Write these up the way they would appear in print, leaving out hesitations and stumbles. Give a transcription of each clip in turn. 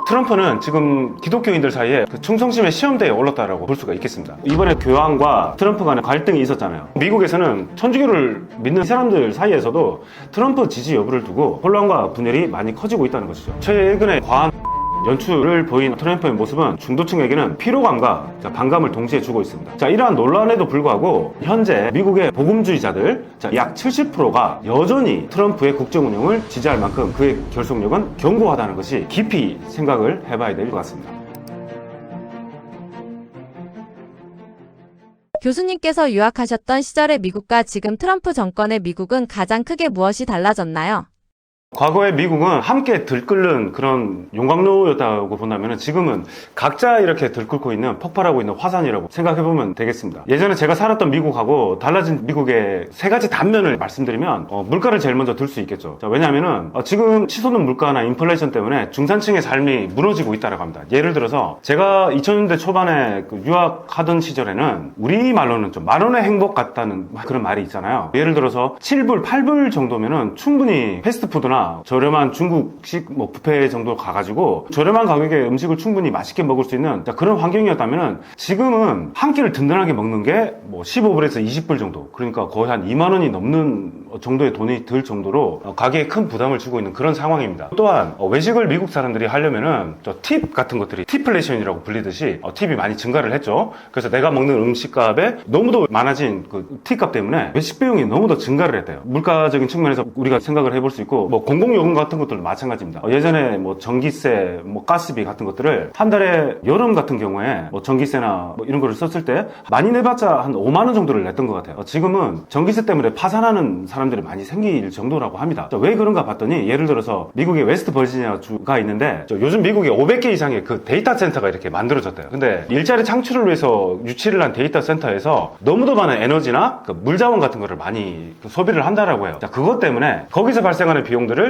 트럼프는 지금 기독교인들 사이에 충성심의 시험대에 올랐다라고 볼 수가 있겠습니다. 이번에 교황과 트럼프 간의 갈등이 있었잖아요. 미국에서는 천주교를 믿는 사람들 사이에서도 트럼프 지지 여부를 두고 혼란과 분열이 많이 커지고 있다는 것이죠. 최근에 과한 연출을 보인 트럼프의 모습은 중도층에게는 피로감과 반감을 동시에 주고 있습니다. 이러한 논란에도 불구하고 현재 미국의 복음주의자들 약 70%가 여전히 트럼프의 국정 운영을 지지할 만큼 그의 결속력은 견고하다는 것이 깊이 생각을 해봐야 될 것 같습니다. 교수님께서 유학하셨던 시절의 미국과 지금 트럼프 정권의 미국은 가장 크게 무엇이 달라졌나요? 과거의 미국은 함께 들끓는 그런 용광로였다고 본다면 지금은 각자 이렇게 들끓고 있는 폭발하고 있는 화산이라고 생각해보면 되겠습니다. 예전에 제가 살았던 미국하고 달라진 미국의 세 가지 단면을 말씀드리면 물가를 제일 먼저 들 수 있겠죠. 왜냐하면 지금 치솟는 물가나 인플레이션 때문에 중산층의 삶이 무너지고 있다고 합니다. 예를 들어서 제가 2000년대 초반에 유학하던 시절에는 우리말로는 좀 만원의 행복 같다는 그런 말이 있잖아요. 예를 들어서 7불, 8불 정도면은 충분히 패스트푸드나 저렴한 중국식 뷔페 정도 가가지고 저렴한 가격에 음식을 충분히 맛있게 먹을 수 있는 그런 환경이었다면 지금은 한 끼를 든든하게 먹는 게 15불에서 20불 정도, 그러니까 거의 한 2만 원이 넘는 정도의 돈이 들 정도로 가게에 큰 부담을 주고 있는 그런 상황입니다. 또한 외식을 미국 사람들이 하려면은 팁 같은 것들이 팁플레이션이라고 불리듯이 팁이 많이 증가를 했죠. 그래서 내가 먹는 음식값에 너무도 많아진 그 팁값 때문에 외식 비용이 너무도 증가를 했대요. 물가적인 측면에서 우리가 생각을 해볼 수 있고 공공요금 같은 것들도 마찬가지입니다. 예전에 전기세, 가스비 같은 것들을 한 달에 여름 같은 경우에 전기세나 이런 거를 썼을 때 많이 내봤자 한 5만 원 정도를 냈던 것 같아요. 지금은 전기세 때문에 파산하는 사람들이 많이 생길 정도라고 합니다. 왜 그런가 봤더니 예를 들어서 미국의 웨스트 버지니아 주가 있는데 요즘 미국에 500개 이상의 그 데이터 센터가 이렇게 만들어졌대요. 근데 일자리 창출을 위해서 유치를 한 데이터 센터에서 너무도 많은 에너지나 물자원 같은 거를 많이 소비를 한다라고 해요. 그것 때문에 거기서 발생하는 비용들을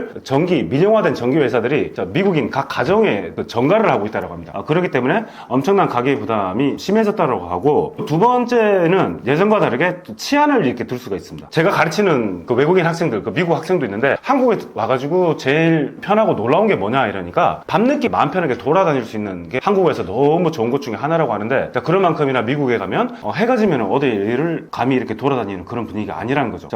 민영화된 전기 회사들이 미국인 각 가정에 전가를 하고 있다고 합니다. 그렇기 때문에 엄청난 가계 부담이 심해졌다고 하고, 두 번째는 예전과 다르게 치안을 이렇게 둘 수가 있습니다. 제가 가르치는 외국인 학생들, 미국 학생도 있는데 한국에 와가지고 제일 편하고 놀라운 게 뭐냐 이러니까 밤늦게 마음 편하게 돌아다닐 수 있는 게 한국에서 너무 좋은 것 중에 하나라고 하는데, 그런 만큼이나 미국에 가면 해가 지면 어디를 감히 이렇게 돌아다니는 그런 분위기가 아니라는 거죠.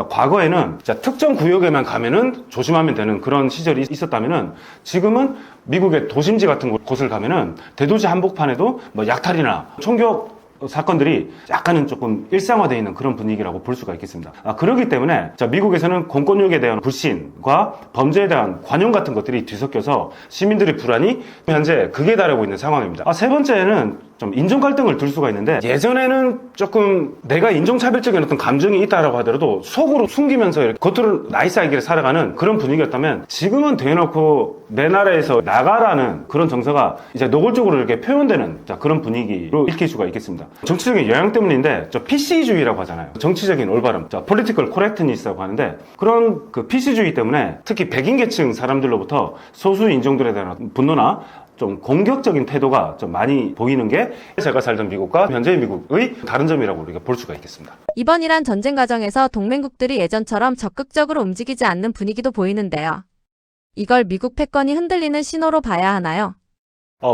특정 특정 구역에만 가면은 조심하면 되는 그런 시절이 있었다면은 지금은 미국의 도심지 같은 곳을 가면은 대도시 한복판에도 약탈이나 총격 사건들이 약간은 조금 일상화되어 있는 그런 분위기라고 볼 수가 있겠습니다. 그렇기 때문에 미국에서는 공권력에 대한 불신과 범죄에 대한 관용 같은 것들이 뒤섞여서 시민들의 불안이 현재 극에 달하고 있는 상황입니다. 세 번째는 좀 인종 갈등을 둘 수가 있는데, 예전에는 조금 내가 인종차별적인 어떤 감정이 있다라고 하더라도 속으로 숨기면서 이렇게 겉으로 나이스하게 살아가는 그런 분위기였다면, 지금은 대놓고 내 나라에서 나가라는 그런 정서가 이제 노골적으로 이렇게 표현되는 그런 분위기로 읽힐 수가 있겠습니다. 정치적인 영향 때문인데 PC주의라고 하잖아요. 정치적인 올바름, political correctness라고 하는데, 그런 그 PC주의 때문에 특히 백인 계층 사람들로부터 소수 인종들에 대한 분노나 좀 공격적인 태도가 좀 많이 보이는 게 제가 살던 미국과 현재의 미국의 다른 점이라고 우리가 볼 수가 있겠습니다. 이번 이란 전쟁 과정에서 동맹국들이 예전처럼 적극적으로 움직이지 않는 분위기도 보이는데요. 이걸 미국 패권이 흔들리는 신호로 봐야 하나요?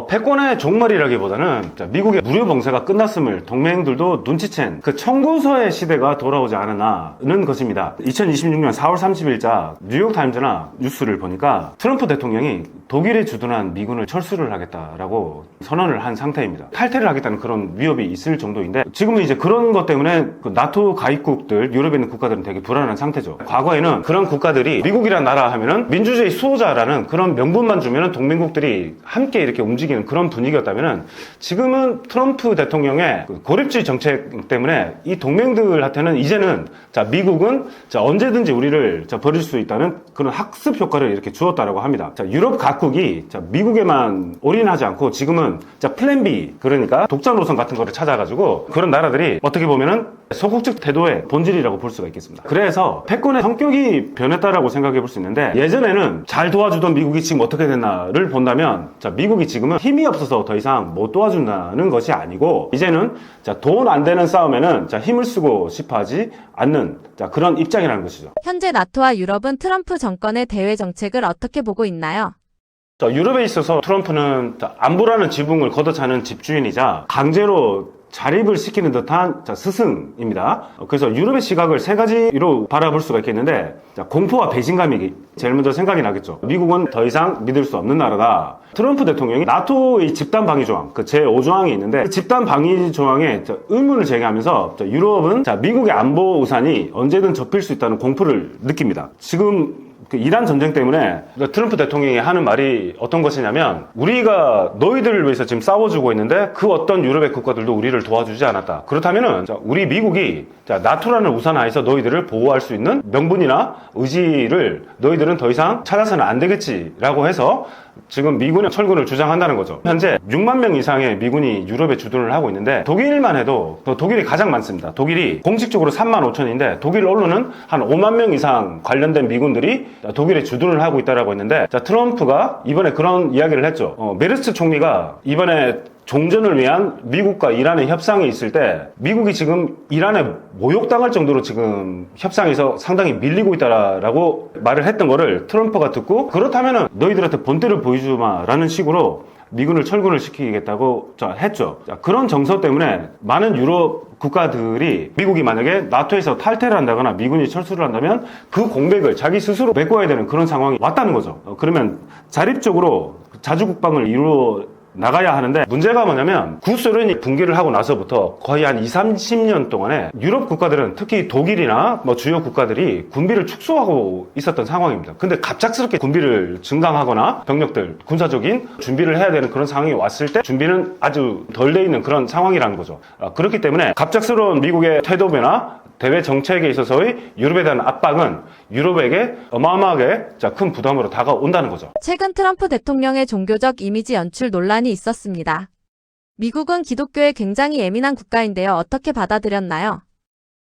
패권의 종말이라기보다는 미국의 무료 봉쇄가 끝났음을 동맹들도 눈치챈 그 청구서의 시대가 돌아오지 않았나는 것입니다. 2026년 4월 30일자 뉴욕타임즈나 뉴스를 보니까 트럼프 대통령이 독일에 주둔한 미군을 철수를 하겠다라고 선언을 한 상태입니다. 탈퇴를 하겠다는 그런 위협이 있을 정도인데, 지금은 이제 그런 것 때문에 나토 가입국들, 유럽에 있는 국가들은 되게 불안한 상태죠. 과거에는 그런 국가들이 미국이라는 나라 하면은 민주주의 수호자라는 그런 명분만 주면은 동맹국들이 함께 이렇게 움직이는 그런 분위기였다면은, 지금은 트럼프 대통령의 고립주의 정책 때문에 이 동맹들한테는 이제는 미국은 언제든지 우리를 버릴 수 있다는 그런 학습 효과를 이렇게 주었다라고 합니다. 유럽 각국이 미국에만 올인하지 않고 지금은 플랜 B, 그러니까 독자 노선 같은 거를 찾아가지고 그런 나라들이 어떻게 보면은 소극적 태도의 본질이라고 볼 수가 있겠습니다. 그래서 패권의 성격이 변했다라고 생각해 볼 수 있는데, 예전에는 잘 도와주던 미국이 지금 어떻게 됐나를 본다면, 미국이 지금은 힘이 없어서 더 이상 못 도와준다는 것이 아니고, 이제는 돈 안 되는 싸움에는 힘을 쓰고 싶어 하지 않는 그런 입장이라는 것이죠. 현재 나토와 유럽은 트럼프 정권의 대외 정책을 어떻게 보고 있나요? 자, 유럽에 있어서 트럼프는 안보라는 지붕을 걷어차는 집주인이자 강제로 자립을 시키는 듯한 스승입니다. 그래서 유럽의 시각을 세 가지로 바라볼 수가 있겠는데, 공포와 배신감이 제일 먼저 생각이 나겠죠. 미국은 더 이상 믿을 수 없는 나라다. 트럼프 대통령이 나토의 집단 방위 조항, 그 제5조항이 있는데, 그 집단 방위 조항에 의문을 제기하면서 유럽은 미국의 안보 우산이 언제든 접힐 수 있다는 공포를 느낍니다. 지금 그 이란 전쟁 때문에 트럼프 대통령이 하는 말이 어떤 것이냐면, 우리가 너희들을 위해서 지금 싸워주고 있는데 그 어떤 유럽의 국가들도 우리를 도와주지 않았다. 그렇다면은 우리 미국이 나토라는 우산 하에서 너희들을 보호할 수 있는 명분이나 의지를 너희들은 더 이상 찾아서는 안 되겠지라고 해서 지금 미군의 철군을 주장한다는 거죠. 현재 6만 명 이상의 미군이 유럽에 주둔을 하고 있는데, 독일만 해도 독일이 가장 많습니다. 독일이 공식적으로 3만 5천인데 독일 언론은 한 5만 명 이상 관련된 미군들이 독일에 주둔을 하고 있다라고 했는데, 트럼프가 이번에 그런 이야기를 했죠. 메르스 총리가 이번에 종전을 위한 미국과 이란의 협상이 있을 때 미국이 지금 이란에 모욕당할 정도로 지금 협상에서 상당히 밀리고 있다라고 말을 했던 거를 트럼프가 듣고, 그렇다면은 너희들한테 본때를 보여주마 라는 식으로 미군을 철군을 시키겠다고 했죠. 그런 정서 때문에 많은 유럽 국가들이 미국이 만약에 나토에서 탈퇴를 한다거나 미군이 철수를 한다면 그 공백을 자기 스스로 메꿔야 되는 그런 상황이 왔다는 거죠. 그러면 자립적으로 자주국방을 이루어 나가야 하는데, 문제가 뭐냐면 구소련이 붕괴를 하고 나서부터 거의 한 20-30년 동안에 유럽 국가들은, 특히 독일이나 주요 국가들이 군비를 축소하고 있었던 상황입니다. 근데 갑작스럽게 군비를 증강하거나 병력들, 군사적인 준비를 해야 되는 그런 상황이 왔을 때 준비는 아주 덜 돼 있는 그런 상황이라는 거죠. 그렇기 때문에 갑작스러운 미국의 태도 변화, 대외 정책에 있어서의 유럽에 대한 압박은 유럽에게 어마어마하게 큰 부담으로 다가온다는 거죠. 최근 트럼프 대통령의 종교적 이미지 연출 논란이 있었습니다. 미국은 기독교에 굉장히 예민한 국가인데요. 어떻게 받아들였나요?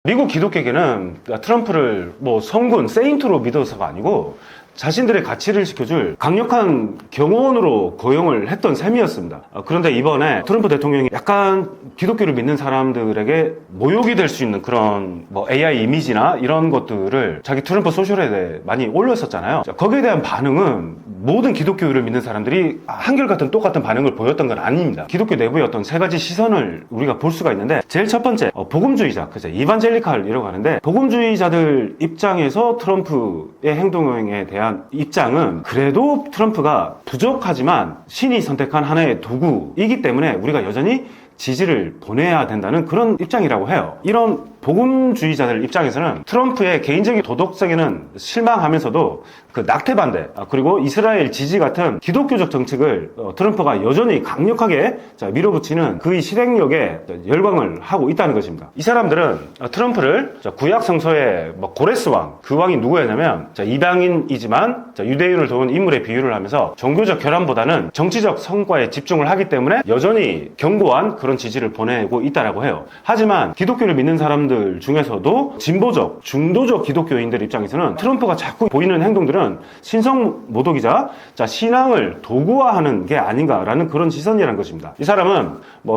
미국 기독교계는 트럼프를 성군, 세인트로 믿어서가 아니고 자신들의 가치를 지켜줄 강력한 경호원으로 고용을 했던 셈이었습니다. 그런데 이번에 트럼프 대통령이 약간 기독교를 믿는 사람들에게 모욕이 될 수 있는 그런 AI 이미지나 이런 것들을 자기 트럼프 소셜에 많이 올렸었잖아요. 거기에 대한 반응은 모든 기독교를 믿는 사람들이 한결같은 똑같은 반응을 보였던 건 아닙니다. 기독교 내부의 어떤 세 가지 시선을 우리가 볼 수가 있는데, 제일 첫 번째, 복음주의자, 그죠? 이반젤리칼이라고 하는데, 복음주의자들 입장에서 트럼프의 행동에 대한 입장은 그래도 트럼프가 부족하지만 신이 선택한 하나의 도구이기 때문에 우리가 여전히 지지를 보내야 된다는 그런 입장이라고 해요. 이런 복음주의자들 입장에서는 트럼프의 개인적인 도덕성에는 실망하면서도 그 낙태 반대, 그리고 이스라엘 지지 같은 기독교적 정책을 트럼프가 여전히 강력하게 밀어붙이는 그의 실행력에 열광을 하고 있다는 것입니다. 이 사람들은 트럼프를 구약 성서의 고레스 왕, 그 왕이 누구였냐면 이방인이지만 유대인을 도운 인물의 비유를 하면서 종교적 결함보다는 정치적 성과에 집중을 하기 때문에 여전히 견고한 그런 지지를 보내고 있다라고 해요. 하지만 기독교를 믿는 사람들 중에서도 진보적, 중도적 기독교인들 입장에서는 트럼프가 자꾸 보이는 행동들은 신성 모독이자 신앙을 도구화하는 게 아닌가라는 그런 시선이라는 것입니다. 이 사람은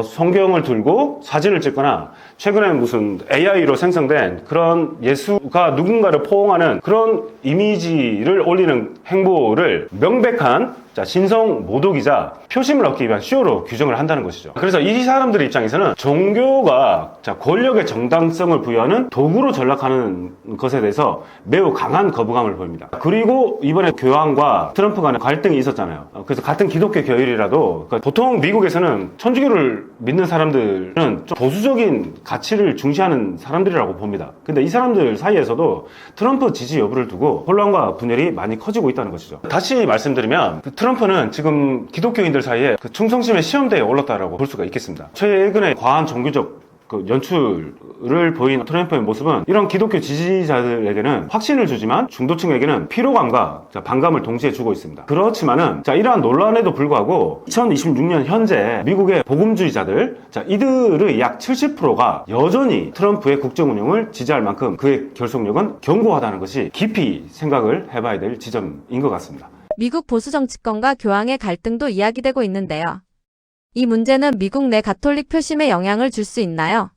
성경을 들고 사진을 찍거나 최근에 무슨 AI로 생성된 그런 예수가 누군가를 포옹하는 그런 이미지를 올리는 행보를 명백한 신성 모독이자 표심을 얻기 위한 쇼로 규정을 한다는 것이죠. 그래서 이 사람들 입장에서는 종교가 권력의 정당성을 부여하는 도구로 전락하는 것에 대해서 매우 강한 거부감을 보입니다. 그리고 이번에 교황과 트럼프 간에 갈등이 있었잖아요. 그래서 같은 기독교 교율이라도 보통 미국에서는 천주교를 믿는 사람들은 좀 보수적인 가치를 중시하는 사람들이라고 봅니다. 근데 이 사람들 사이에서도 트럼프 지지 여부를 두고 혼란과 분열이 많이 커지고 있다는 것이죠. 다시 말씀드리면 트럼프는 지금 기독교인들 사이에 충성심의 시험대에 올랐다라고 볼 수가 있겠습니다. 최근에 과한 종교적 연출을 보인 트럼프의 모습은 이런 기독교 지지자들에게는 확신을 주지만 중도층에게는 피로감과 반감을 동시에 주고 있습니다. 그렇지만은 이러한 논란에도 불구하고 2026년 현재 미국의 복음주의자들 이들의 약 70%가 여전히 트럼프의 국정 운영을 지지할 만큼 그의 결속력은 견고하다는 것이 깊이 생각을 해봐야 될 지점인 것 같습니다. 미국 보수 정치권과 교황의 갈등도 이야기되고 있는데요. 이 문제는 미국 내 가톨릭 표심에 영향을 줄 수 있나요?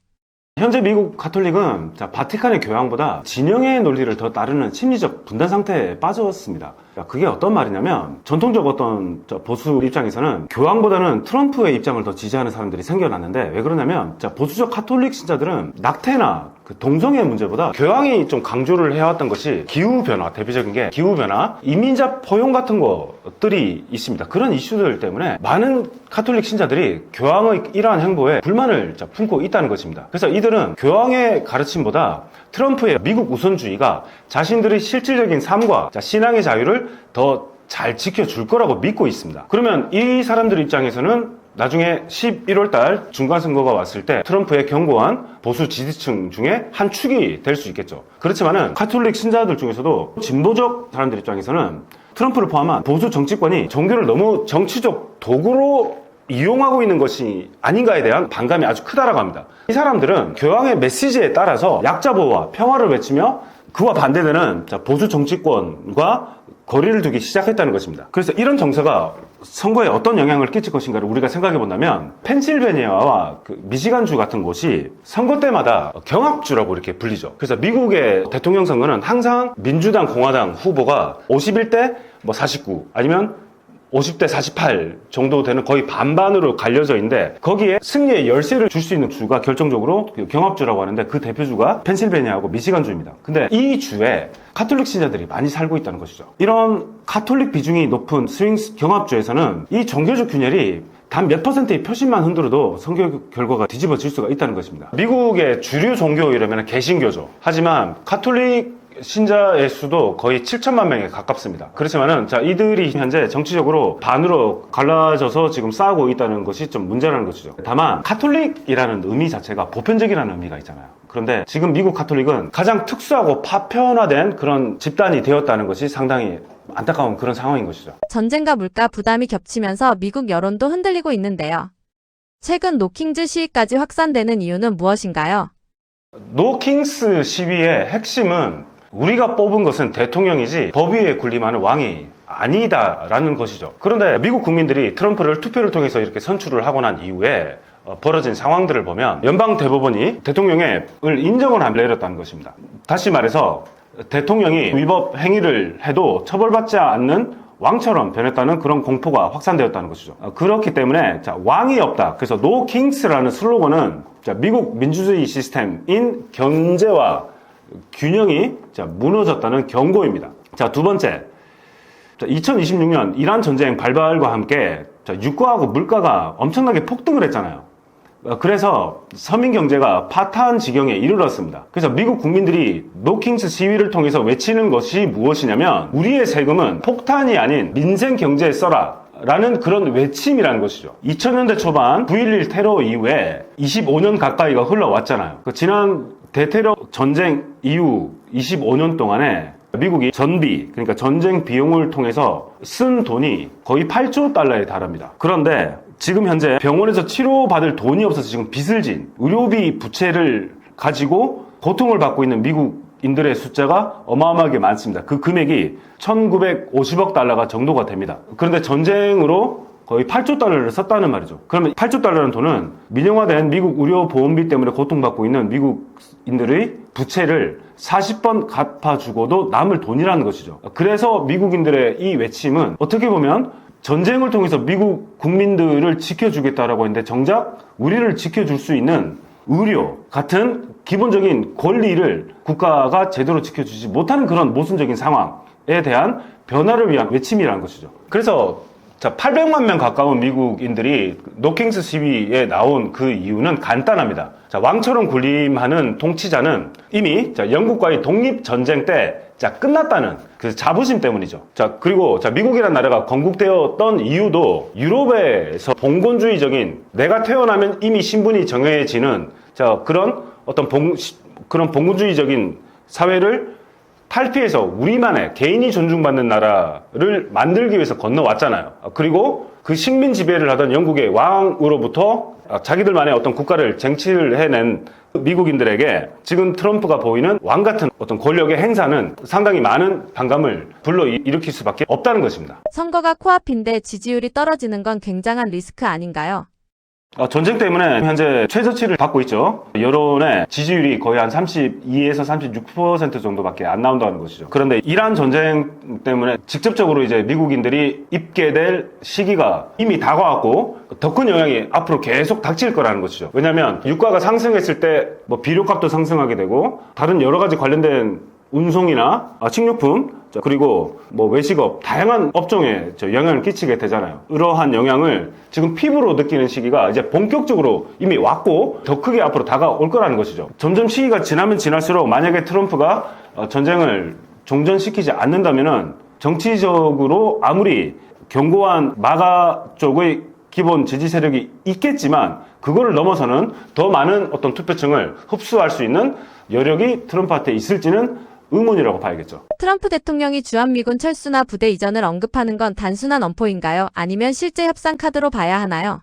현재 미국 가톨릭은 바티칸의 교황보다 진영의 논리를 더 따르는 심리적 분단 상태에 빠졌습니다. 그게 어떤 말이냐면 전통적 어떤 보수 입장에서는 교황보다는 트럼프의 입장을 더 지지하는 사람들이 생겨났는데 왜 그러냐면 보수적 카톨릭 신자들은 낙태나 그 동성애 문제보다 교황이 좀 강조를 해왔던 것이 기후변화, 대표적인 게 기후변화, 이민자 포용 같은 것들이 있습니다. 그런 이슈들 때문에 많은 카톨릭 신자들이 교황의 이러한 행보에 불만을 품고 있다는 것입니다. 그래서 이들은 교황의 가르침보다 트럼프의 미국 우선주의가 자신들의 실질적인 삶과 신앙의 자유를 더 잘 지켜줄 거라고 믿고 있습니다. 그러면 이 사람들 입장에서는 나중에 11월 달 중간선거가 왔을 때 트럼프의 견고한 보수 지지층 중에 한 축이 될 수 있겠죠. 그렇지만은 카톨릭 신자들 중에서도 진보적 사람들 입장에서는 트럼프를 포함한 보수 정치권이 종교를 너무 정치적 도구로 이용하고 있는 것이 아닌가에 대한 반감이 아주 크다라고 합니다. 이 사람들은 교황의 메시지에 따라서 약자 보호와 평화를 외치며 그와 반대되는 보수 정치권과 거리를 두기 시작했다는 것입니다. 그래서 이런 정서가 선거에 어떤 영향을 끼칠 것인가를 우리가 생각해 본다면 펜실베니아와 미시간주 같은 곳이 선거 때마다 경합주라고 이렇게 불리죠. 그래서 미국의 대통령 선거는 항상 민주당, 공화당 후보가 51대 49 아니면 50대 48 정도 되는 거의 반반으로 갈려져 있는데 거기에 승리의 열쇠를 줄 수 있는 주가 결정적으로 경합주라고 하는데 그 대표주가 펜실베니아하고 미시간주입니다. 근데 이 주에 카톨릭 신자들이 많이 살고 있다는 것이죠. 이런 카톨릭 비중이 높은 스윙 경합주에서는 이 종교적 균열이 단 몇 퍼센트의 표심만 흔들어도 선거 결과가 뒤집어질 수가 있다는 것입니다. 미국의 주류 종교 이러면 개신교죠. 하지만 카톨릭 신자의 수도 거의 7천만 명에 가깝습니다. 그렇지만은 이들이 현재 정치적으로 반으로 갈라져서 지금 싸우고 있다는 것이 좀 문제라는 것이죠. 다만 카톨릭이라는 의미 자체가 보편적이라는 의미가 있잖아요. 그런데 지금 미국 카톨릭은 가장 특수하고 파편화된 그런 집단이 되었다는 것이 상당히 안타까운 그런 상황인 것이죠. 전쟁과 물가 부담이 겹치면서 미국 여론도 흔들리고 있는데요. 최근 노킹즈 시위까지 확산되는 이유는 무엇인가요? 노킹스 시위의 핵심은 우리가 뽑은 것은 대통령이지 법 위에 군림하는 왕이 아니다라는 것이죠. 그런데 미국 국민들이 트럼프를 투표를 통해서 이렇게 선출을 하고 난 이후에 벌어진 상황들을 보면 연방 대법원이 대통령을 인정을 안 내렸다는 것입니다. 다시 말해서 대통령이 위법 행위를 해도 처벌받지 않는 왕처럼 변했다는 그런 공포가 확산되었다는 것이죠. 그렇기 때문에 왕이 없다. 그래서 No Kings라는 슬로건은 미국 민주주의 시스템인 견제와 균형이 무너졌다는 경고입니다. 두 번째, 2026년 이란 전쟁 발발과 함께 유가하고 물가가 엄청나게 폭등을 했잖아요. 그래서 서민 경제가 파탄 지경에 이르렀습니다. 그래서 미국 국민들이 노킹스 시위를 통해서 외치는 것이 무엇이냐면 우리의 세금은 폭탄이 아닌 민생 경제에 써라 라는 그런 외침이라는 것이죠. 2000년대 초반 9.11 테러 이후에 25년 가까이가 흘러왔잖아요. 지난 대테러 전쟁 이후 25년 동안에 미국이 전비, 그러니까 전쟁 비용을 통해서 쓴 돈이 거의 8조 달러에 달합니다. 그런데 지금 현재 병원에서 치료받을 돈이 없어서 지금 빚을 진 의료비 부채를 가지고 고통을 받고 있는 미국인들의 숫자가 어마어마하게 많습니다. 그 금액이 1950억 달러가 정도가 됩니다. 그런데 전쟁으로 거의 8조 달러를 썼다는 말이죠. 그러면 8조 달러라는 돈은 민영화된 미국 의료보험비 때문에 고통받고 있는 미국인들의 부채를 40번 갚아주고도 남을 돈이라는 것이죠. 그래서 미국인들의 이 외침은 어떻게 보면 전쟁을 통해서 미국 국민들을 지켜주겠다라고 했는데 정작 우리를 지켜줄 수 있는 의료 같은 기본적인 권리를 국가가 제대로 지켜주지 못하는 그런 모순적인 상황에 대한 변화를 위한 외침이라는 것이죠. 그래서 800만 명 가까운 미국인들이 노킹스 시위에 나온 그 이유는 간단합니다. 왕처럼 군림하는 통치자는 이미 영국과의 독립전쟁 때 끝났다는 그 자부심 때문이죠. 그리고 미국이라는 나라가 건국되었던 이유도 유럽에서 봉건주의적인 내가 태어나면 이미 신분이 정해지는 그런 어떤 그런 봉건주의적인 사회를 탈피해서 우리만의 개인이 존중받는 나라를 만들기 위해서 건너왔잖아요. 그리고 그 식민 지배를 하던 영국의 왕으로부터 자기들만의 어떤 국가를 쟁취를 해낸 미국인들에게 지금 트럼프가 보이는 왕 같은 어떤 권력의 행사는 상당히 많은 반감을 불러일으킬 수밖에 없다는 것입니다. 선거가 코앞인데 지지율이 떨어지는 건 굉장한 리스크 아닌가요? 전쟁 때문에 현재 최저치를 받고 있죠. 여론의 지지율이 거의 한 32에서 36% 정도밖에 안 나온다는 것이죠. 그런데 이란 전쟁 때문에 직접적으로 이제 미국인들이 입게 될 시기가 이미 다가왔고 더 큰 영향이 앞으로 계속 닥칠 거라는 것이죠. 왜냐하면 유가가 상승했을 때 뭐 비료값도 상승하게 되고 다른 여러 가지 관련된 운송이나 식료품 그리고 뭐 외식업 다양한 업종에 영향을 끼치게 되잖아요. 이러한 영향을 지금 피부로 느끼는 시기가 이제 본격적으로 이미 왔고 더 크게 앞으로 다가올 거라는 것이죠. 점점 시기가 지나면 지날수록 만약에 트럼프가 전쟁을 종전시키지 않는다면은 정치적으로 아무리 견고한 마가 쪽의 기본 지지 세력이 있겠지만 그거를 넘어서는 더 많은 어떤 투표층을 흡수할 수 있는 여력이 트럼프한테 있을지는 의문이라고 봐야겠죠. 트럼프 대통령이 주한미군 철수나 부대 이전을 언급하는 건 단순한 엄포인가요? 아니면 실제 협상 카드로 봐야 하나요?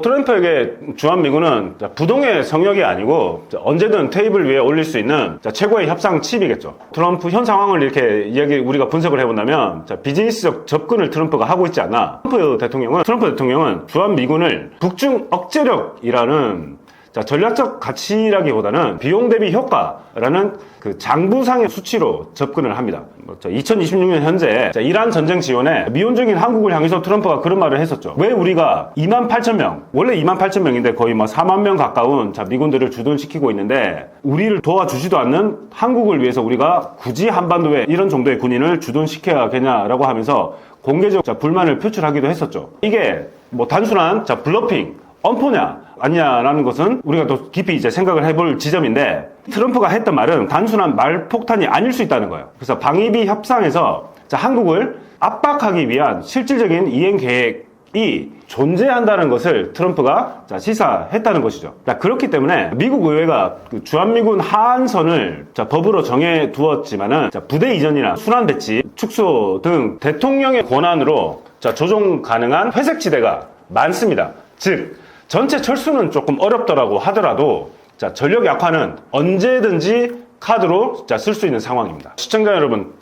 트럼프에게 주한미군은 부동의 성역이 아니고 언제든 테이블 위에 올릴 수 있는 최고의 협상 칩이겠죠. 트럼프 현 상황을 이렇게 우리가 분석을 해본다면 비즈니스적 접근을 트럼프가 하고 있지 않나. 트럼프 대통령은 주한미군을 북중 억제력이라는 전략적 가치라기보다는 비용 대비 효과라는 그 장부상의 수치로 접근을 합니다. 2026년 현재 이란 전쟁 지원에 미온적인 한국을 향해서 트럼프가 그런 말을 했었죠. 왜 우리가 28,000명, 원래 28,000명인데 거의 4만 명 가까운 미군들을 주둔시키고 있는데 우리를 도와주지도 않는 한국을 위해서 우리가 굳이 한반도에 이런 정도의 군인을 주둔시켜야겠냐라고 하면서 공개적 불만을 표출하기도 했었죠. 이게 뭐 단순한 블러핑, 엄포냐 아니냐라는 것은 우리가 또 깊이 이제 생각을 해볼 지점인데 트럼프가 했던 말은 단순한 말폭탄이 아닐 수 있다는 거예요. 그래서 방위비 협상에서 한국을 압박하기 위한 실질적인 이행 계획이 존재한다는 것을 트럼프가 시사했다는 것이죠. 그렇기 때문에 미국 의회가 주한미군 하한선을 법으로 정해 두었지만은 부대 이전이나 순환 배치, 축소 등 대통령의 권한으로 조정 가능한 회색지대가 많습니다. 즉 전체 철수는 조금 어렵더라고 하더라도 전력 약화는 언제든지 카드로 쓸 수 있는 상황입니다. 시청자 여러분,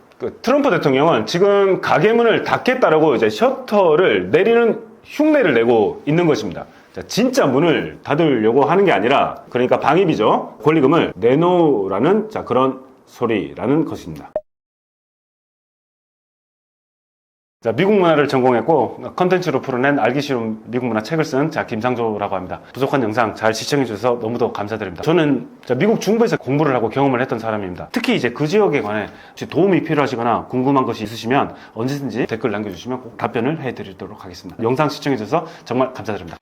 트럼프 대통령은 지금 가게문을 닫겠다라고 이제 셔터를 내리는 흉내를 내고 있는 것입니다. 진짜 문을 닫으려고 하는 게 아니라 그러니까 방위비죠. 권리금을 내놓으라는 그런 소리라는 것입니다. 미국 문화를 전공했고 컨텐츠로 풀어낸 알기 쉬운 미국 문화 책을 쓴 김상조라고 합니다. 부족한 영상 잘 시청해 주셔서 너무도 감사드립니다. 저는 미국 중부에서 공부를 하고 경험을 했던 사람입니다. 특히 이제 그 지역에 관해 혹시 도움이 필요하시거나 궁금한 것이 있으시면 언제든지 댓글 남겨주시면 꼭 답변을 해드리도록 하겠습니다. 영상 시청해 주셔서 정말 감사드립니다.